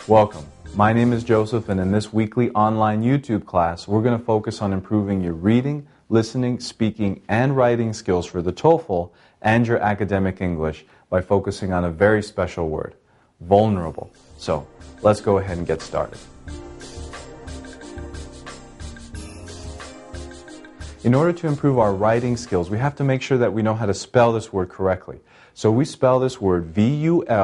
Welcome. My name is Joseph, and in this weekly online YouTube class, we're going to focus on improving your reading, listening, speaking, and writing skills for the TOEFL and your academic English by focusing on a very special word, vulnerable. So, let's go ahead and get started. In order to improve our writing skills, we have to make sure that we know how to spell this word correctly. So we spell this word V-U-L-N-E-R-A-B-L-E,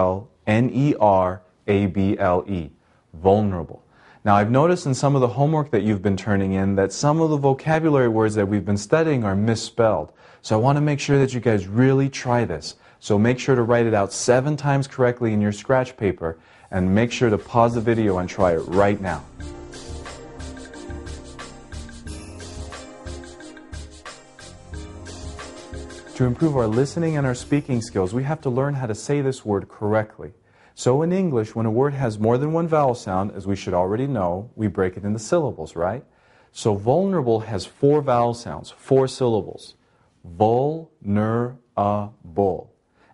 vulnerable. Now I've noticed in some of the homework that you've been turning in that some of the vocabulary words that we've been studying are misspelled. So I want to make sure that you guys really try this. So make sure to write it out 7 times correctly in your scratch paper, and make sure to pause the video and try it right now. To improve our listening and our speaking skills, we have to learn how to say this word correctly. So in English, when a word has more than one vowel sound, as we should already know, we break it into syllables, right? So vulnerable has 4 vowel sounds, 4 syllables. Vulnerable.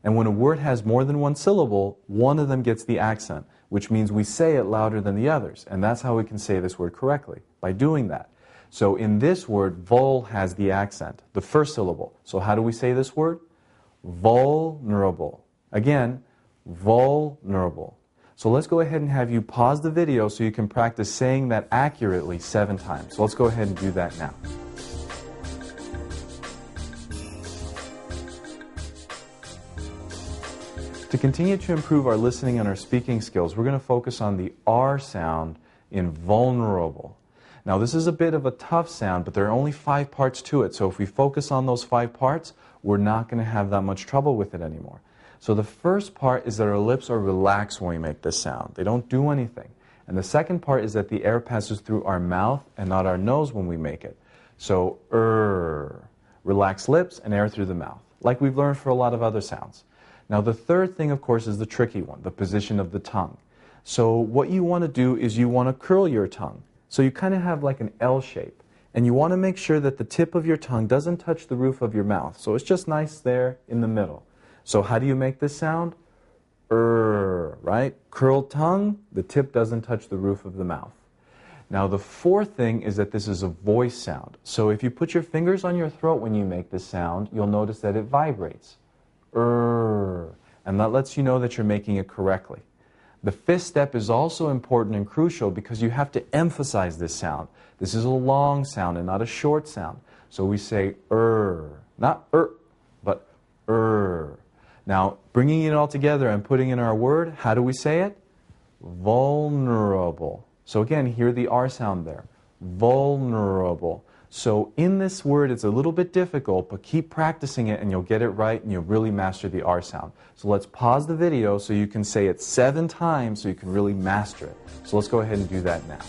And when a word has more than one syllable, one of them gets the accent, which means we say it louder than the others. And that's how we can say this word correctly, by doing that. So in this word, vul has the accent, the first syllable. So how do we say this word? Vulnerable. Again, vulnerable. So let's go ahead and have you pause the video so you can practice saying that accurately 7 times. So let's go ahead and do that now. To continue to improve our listening and our speaking skills, we're going to focus on the R sound in vulnerable. Now this is a bit of a tough sound, but there are only 5 parts to it, so if we focus on those 5 parts, we're not going to have that much trouble with it anymore. So the first part is that our lips are relaxed when we make this sound. They don't do anything. And the second part is that the air passes through our mouth and not our nose when we make it. So, relaxed lips and air through the mouth, like we've learned for a lot of other sounds. Now the third thing, of course, is the tricky one, the position of the tongue. So what you want to do is you want to curl your tongue. So you kind of have like an L shape, and you want to make sure that the tip of your tongue doesn't touch the roof of your mouth. So it's just nice there in the middle. So how do you make this sound? Right? Curled tongue, the tip doesn't touch the roof of the mouth. Now the fourth thing is that this is a voice sound. So if you put your fingers on your throat when you make this sound, you'll notice that it vibrates. And that lets you know that you're making it correctly. The 5th step is also important and crucial because you have to emphasize this sound. This is a long sound and not a short sound. So we say not but Now, bringing it all together and putting in our word, how do we say it? Vulnerable. So again, hear the R sound there. Vulnerable. So in this word, it's a little bit difficult, but keep practicing it and you'll get it right and you'll really master the R sound. So let's pause the video so you can say it 7 times so you can really master it. So let's go ahead and do that now.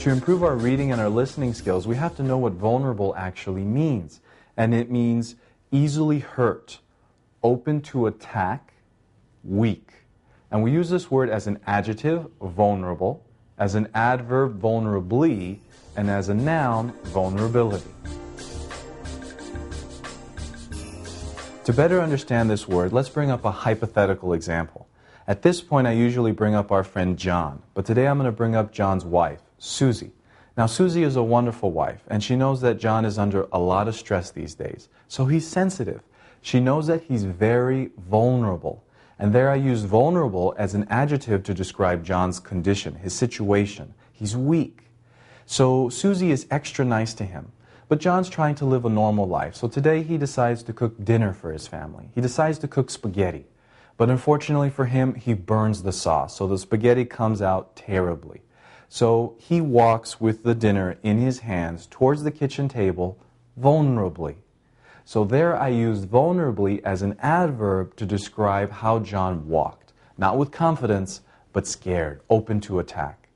To improve our reading and our listening skills, we have to know what vulnerable actually means. And it means easily hurt, open to attack, weak. And we use this word as an adjective, vulnerable, as an adverb, vulnerably, and as a noun, vulnerability. To better understand this word, let's bring up a hypothetical example. At this point, I usually bring up our friend John, but today I'm going to bring up John's wife, Susie. Now, Susie is a wonderful wife, and she knows that John is under a lot of stress these days. So he's sensitive. She knows that he's very vulnerable. And there I use vulnerable as an adjective to describe John's condition, his situation. He's weak. So Susie is extra nice to him. But John's trying to live a normal life. So today he decides to cook dinner for his family. He decides to cook spaghetti. But unfortunately for him, he burns the sauce. So the spaghetti comes out terribly. So he walks with the dinner in his hands towards the kitchen table vulnerably. So there I used vulnerably as an adverb to describe how John walked. Not with confidence, but scared, open to attack.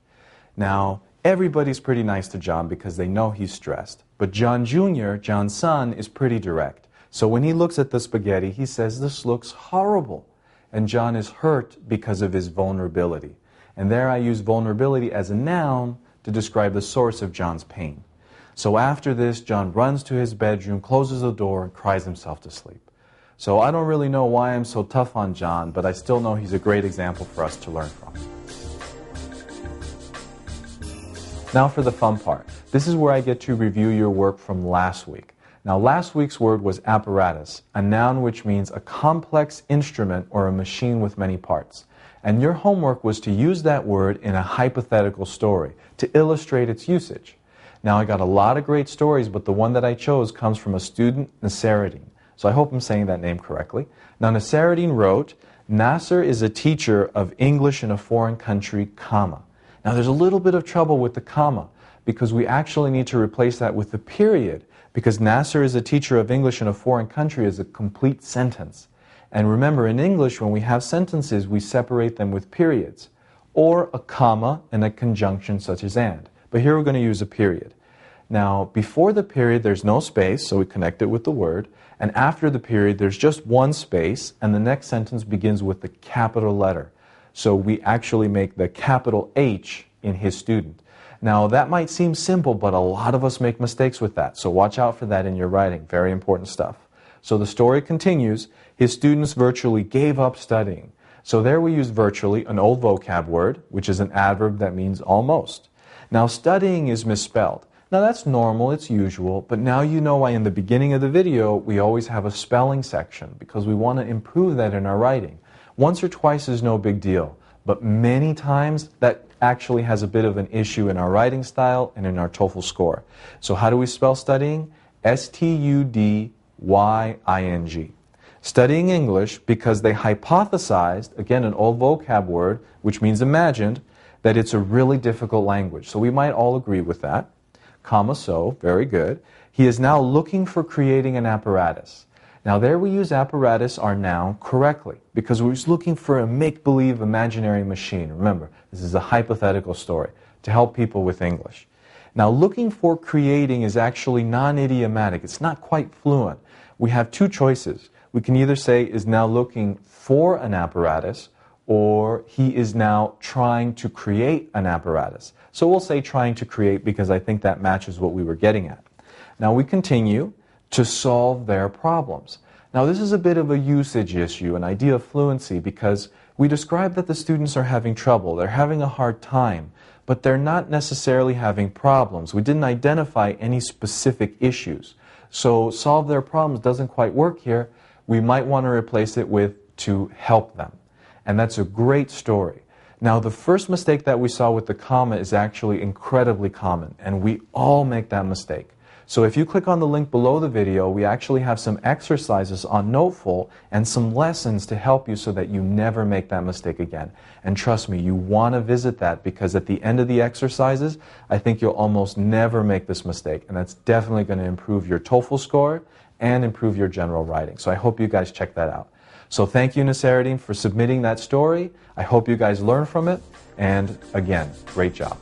Now, everybody's pretty nice to John because they know he's stressed. But John Jr., John's son, is pretty direct. So when he looks at the spaghetti, he says, "This looks horrible." And John is hurt because of his vulnerability. And there I use vulnerability as a noun to describe the source of John's pain. So after this, John runs to his bedroom, closes the door, and cries himself to sleep. So I don't really know why I'm so tough on John, but I still know he's a great example for us to learn from. Now for the fun part. This is where I get to review your work from last week. Now last week's word was apparatus, a noun which means a complex instrument or a machine with many parts. And your homework was to use that word in a hypothetical story to illustrate its usage. Now I got a lot of great stories, but the one that I chose comes from a student, Nasseruddin. So I hope I'm saying that name correctly. Now Nasseruddin wrote, Nasser is a teacher of English in a foreign country, comma. Now there's a little bit of trouble with the comma because we actually need to replace that with the period, because Nasser is a teacher of English in a foreign country is a complete sentence. And remember, in English, when we have sentences, we separate them with periods, or a comma and a conjunction such as and. But here we're going to use a period. Now, before the period, there's no space, so we connect it with the word. And after the period, there's just one space, and the next sentence begins with the capital letter. So we actually make the capital H in his student. Now, that might seem simple, but a lot of us make mistakes with that. So watch out for that in your writing. Very important stuff. So the story continues. His students virtually gave up studying. So there we use virtually, an old vocab word, which is an adverb that means almost. Now, studying is misspelled. Now, that's normal, it's usual, but now you know why in the beginning of the video we always have a spelling section, because we want to improve that in our writing. Once or twice is no big deal, but many times that actually has a bit of an issue in our writing style and in our TOEFL score. So how do we spell studying? S-T-U-D-Y-I-N-G. Studying English because they hypothesized, again an old vocab word, which means imagined, that it's a really difficult language. So we might all agree with that. Comma, so, very good. He is now looking for creating an apparatus. Now there we use apparatus, our noun, correctly, because we're just looking for a make-believe imaginary machine. Remember, this is a hypothetical story to help people with English. Now looking for creating is actually non-idiomatic. It's not quite fluent. We have two choices. We can either say is now looking for an apparatus, or he is now trying to create an apparatus. So we'll say trying to create because I think that matches what we were getting at. Now we continue to solve their problems. Now this is a bit of a usage issue, an idea of fluency, because we describe that the students are having trouble, they're having a hard time, but they're not necessarily having problems. We didn't identify any specific issues. So solve their problems doesn't quite work here. We might want to replace it with to help them. And that's a great story. Now the first mistake that we saw with the comma is actually incredibly common, and we all make that mistake. So if you click on the link below the video, we actually have some exercises on Noteful and some lessons to help you so that you never make that mistake again. And trust me, you want to visit that because at the end of the exercises, I think you'll almost never make this mistake. And that's definitely going to improve your TOEFL score and improve your general writing. So I hope you guys check that out. So thank you, Nasseruddin, for submitting that story. I hope you guys learn from it. And again, great job.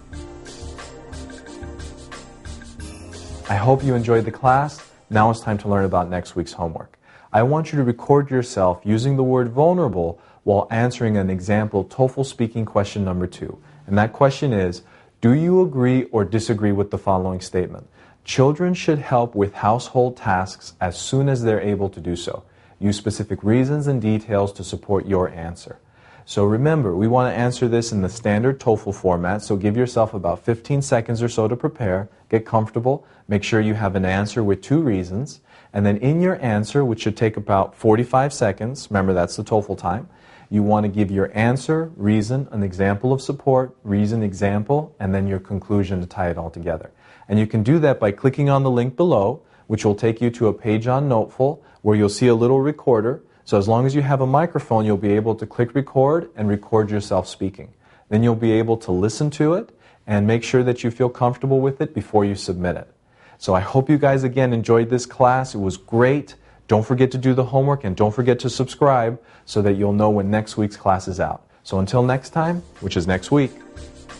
I hope you enjoyed the class. Now it's time to learn about next week's homework. I want you to record yourself using the word vulnerable while answering an example TOEFL speaking question number 2. And that question is, do you agree or disagree with the following statement? Children should help with household tasks as soon as they're able to do so. Use specific reasons and details to support your answer. So remember, we want to answer this in the standard TOEFL format, so give yourself about 15 seconds or so to prepare, get comfortable, make sure you have an answer with 2 reasons, and then in your answer, which should take about 45 seconds, remember that's the TOEFL time, you want to give your answer, reason, an example of support, reason, example, and then your conclusion to tie it all together. And you can do that by clicking on the link below, which will take you to a page on Noteful where you'll see a little recorder. So as long as you have a microphone, you'll be able to click record and record yourself speaking. Then you'll be able to listen to it and make sure that you feel comfortable with it before you submit it. So I hope you guys again enjoyed this class. It was great. Don't forget to do the homework and don't forget to subscribe so that you'll know when next week's class is out. So until next time, which is next week,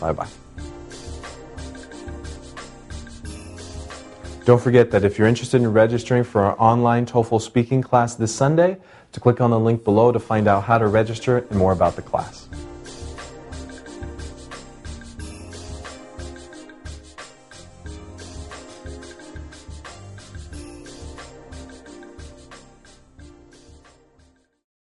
bye-bye. Don't forget that if you're interested in registering for our online TOEFL speaking class this Sunday, to click on the link below to find out how to register and more about the class.